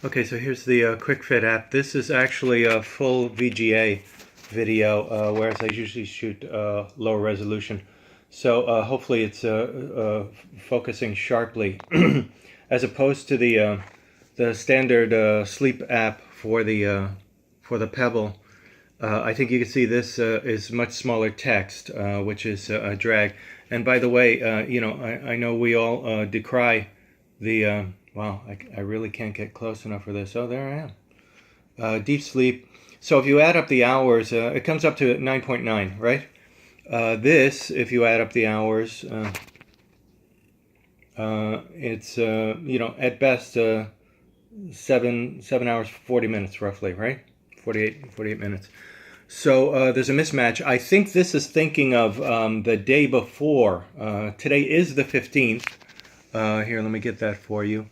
Okay, so here's the QuickFit app. This is actually a full VGA video, whereas I usually shoot lower resolution. So hopefully it's focusing sharply, as opposed to the standard sleep app for the Pebble. I think you can see this is much smaller text, which is a drag. And by the way, I know we all decry the wow, I really can't get close enough for this. Oh, there I am. Deep sleep. So if you add up the hours, it comes up to 9.9, right? This, if you add up the hours, it's at best 7 hours 40 minutes roughly, right? 48 minutes. So there's a mismatch. I think this is thinking of the day before. Today is the 15th. Here, let me get that for you.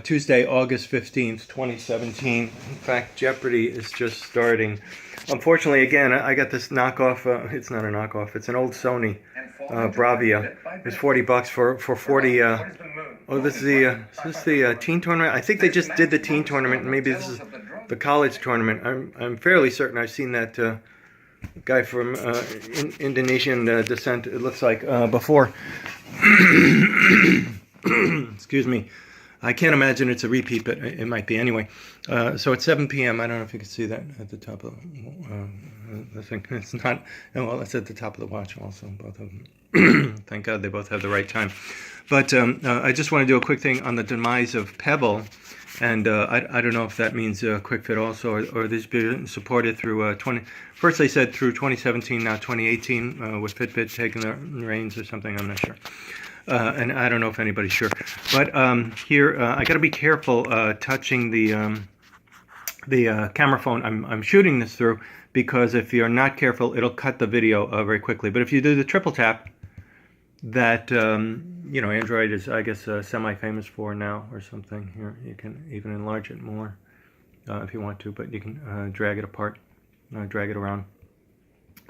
Tuesday, August 15th, 2017. In fact, Jeopardy is just starting. Unfortunately, again, I got this knockoff. It's not a knockoff. It's an old Sony Bravia. It's $40 for 40. Oh, this is the teen tournament. I think they just did the teen tournament. Maybe this is the college tournament. I'm fairly certain I've seen that guy from Indonesian descent. It looks like before. Excuse me. I can't imagine it's a repeat, but it might be anyway. So it's 7 p.m. I don't know if you can see that at the top of the thing. It's not. Well, it's at the top of the watch also, both of them. Thank God they both have the right time. But I just want to do a quick thing on the demise of Pebble. And I don't know if that means QuickFit also, or this being supported through First they said through 2017, now 2018, with Fitbit taking the reins or something. I'm not sure. And I don't know if anybody's sure, but here I got to be careful touching the camera phone I'm shooting this through, because if you're not careful, it'll cut the video very quickly. But if you do the triple tap, that Android is, I guess, semi-famous for now or something. Here, you can even enlarge it more if you want to, but you can drag it apart, drag it around,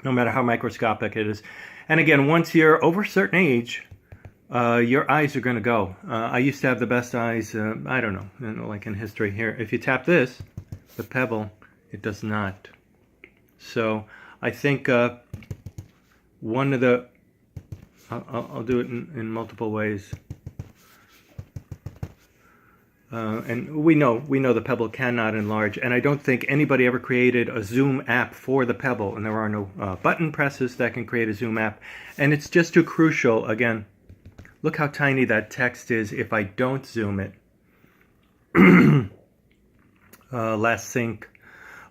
no matter how microscopic it is. And again, once you're over a certain age, your eyes are going to go. I used to have the best eyes, I don't know, like in history here. If you tap this, the Pebble, it does not. So I think one of the, I'll do it in multiple ways. And we know the Pebble cannot enlarge, and I don't think anybody ever created a zoom app for the Pebble, and there are no button presses that can create a zoom app, and it's just too crucial. Again, look how tiny that text is if I don't zoom it. Last sync.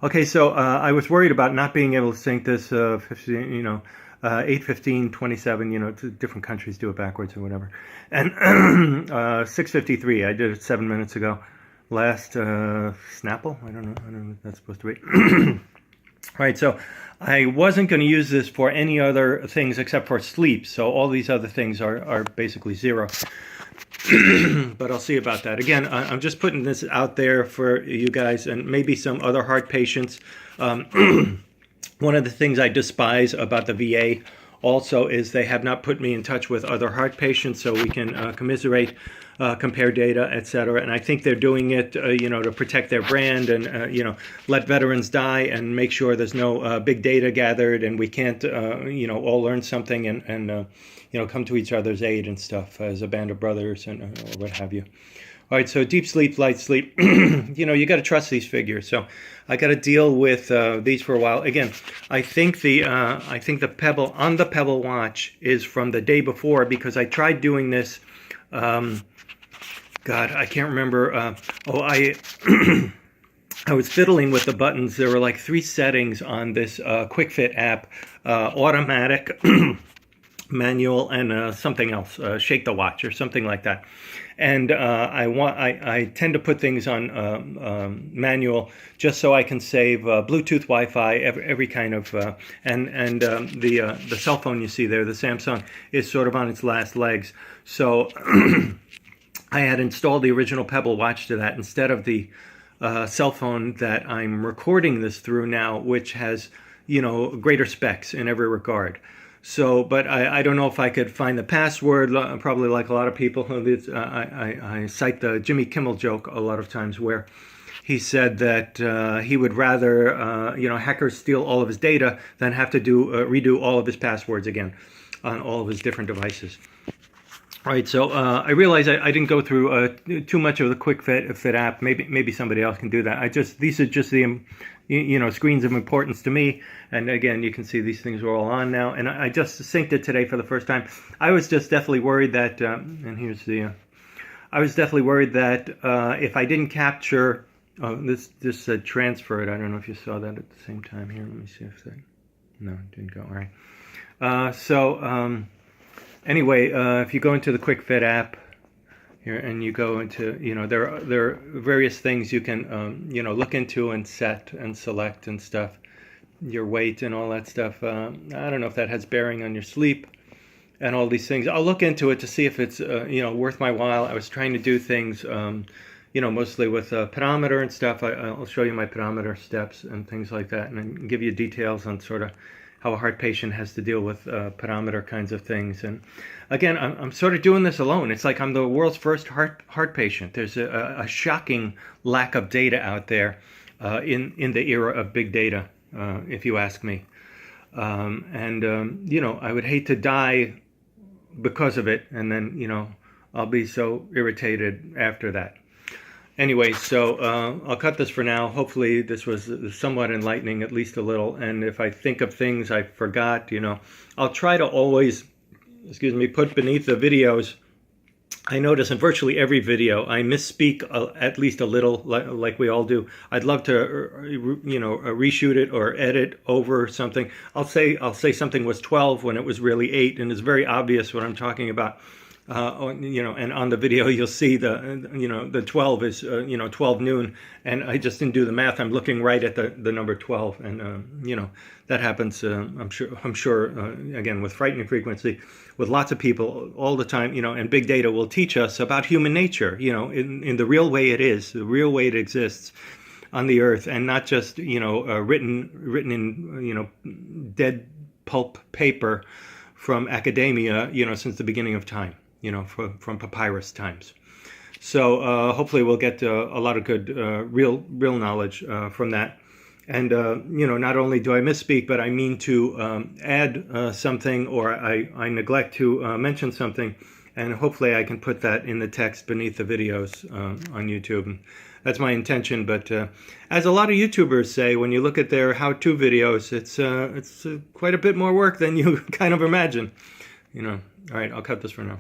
Okay, so I was worried about not being able to sync this 8:15:27, different countries do it backwards or whatever. And 6:53, I did it 7 minutes ago. Last Snapple, I don't know what that's supposed to be. All right, so I wasn't going to use this for any other things except for sleep. So all these other things are basically zero. But I'll see about that. Again, I'm just putting this out there for you guys and maybe some other heart patients. One of the things I despise about the VA also is they have not put me in touch with other heart patients so we can commiserate, compare data, etc. And I think they're doing it, to protect their brand and, let veterans die and make sure there's no big data gathered and we can't, all learn something and come to each other's aid and stuff as a band of brothers and or what have you. All right, so deep sleep, light sleep, you got to trust these figures. So I got to deal with these for a while. Again, I think the Pebble on the Pebble watch is from the day before, because I tried doing this. God, I can't remember. I was fiddling with the buttons. There were like 3 settings on this QuickFit app: automatic, manual, and something else, shake the watch or something like that. And I tend to put things on manual just so I can save Bluetooth, Wi-Fi, every kind of and the cell phone you see there, the Samsung, is sort of on its last legs. So I had installed the original Pebble watch to that instead of the cell phone that I'm recording this through now, which has greater specs in every regard. So, but I don't know if I could find the password. Probably like a lot of people, I cite the Jimmy Kimmel joke a lot of times where he said that he would rather, hackers steal all of his data than have to redo all of his passwords again on all of his different devices. All right, so I realize I didn't go through too much of the QuickFit app. Maybe somebody else can do that. These are just the screens of importance to me. And again, you can see these things are all on now. And I just synced it today for the first time. I was just definitely worried that, and here's the. I was definitely worried that if I didn't capture. Oh, this said transfer it. I don't know if you saw that at the same time here. Let me see if that. No, it didn't go. All right. Anyway, if you go into the QuickFit app here and you go into, there are various things you can, look into and set and select and stuff, your weight and all that stuff. I don't know if that has bearing on your sleep and all these things. I'll look into it to see if it's, worth my while. I was trying to do things, mostly with a pedometer and stuff. I'll show you my pedometer steps and things like that, and then give you details on sort of how a heart patient has to deal with pedometer kinds of things. And again, I'm sort of doing this alone. It's like I'm the world's first heart patient. There's a shocking lack of data out there in the era of big data, if you ask me. I would hate to die because of it, and then, I'll be so irritated after that. Anyway, so I'll cut this for now. Hopefully this was somewhat enlightening, at least a little. And if I think of things I forgot, I'll try to always, put beneath the videos. I notice in virtually every video, I misspeak at least a little, like we all do. I'd love to, reshoot it or edit over something. I'll say something was 12 when it was really 8, and it's very obvious what I'm talking about. And on the video you'll see the 12 is 12 noon, and I just didn't do the math. I'm looking right at the number 12, and that happens. I'm sure again with frightening frequency, with lots of people all the time. And big data will teach us about human nature. In the real way it is, the real way it exists on the earth, and not just written in dead pulp paper from academia. Since the beginning of time. From papyrus times. So hopefully we'll get a lot of good real knowledge from that. And not only do I misspeak, but I mean to add something, or I neglect to mention something, and hopefully I can put that in the text beneath the videos on YouTube. And that's my intention. But as a lot of YouTubers say, when you look at their how-to videos, it's quite a bit more work than you kind of imagine. All right, I'll cut this for now.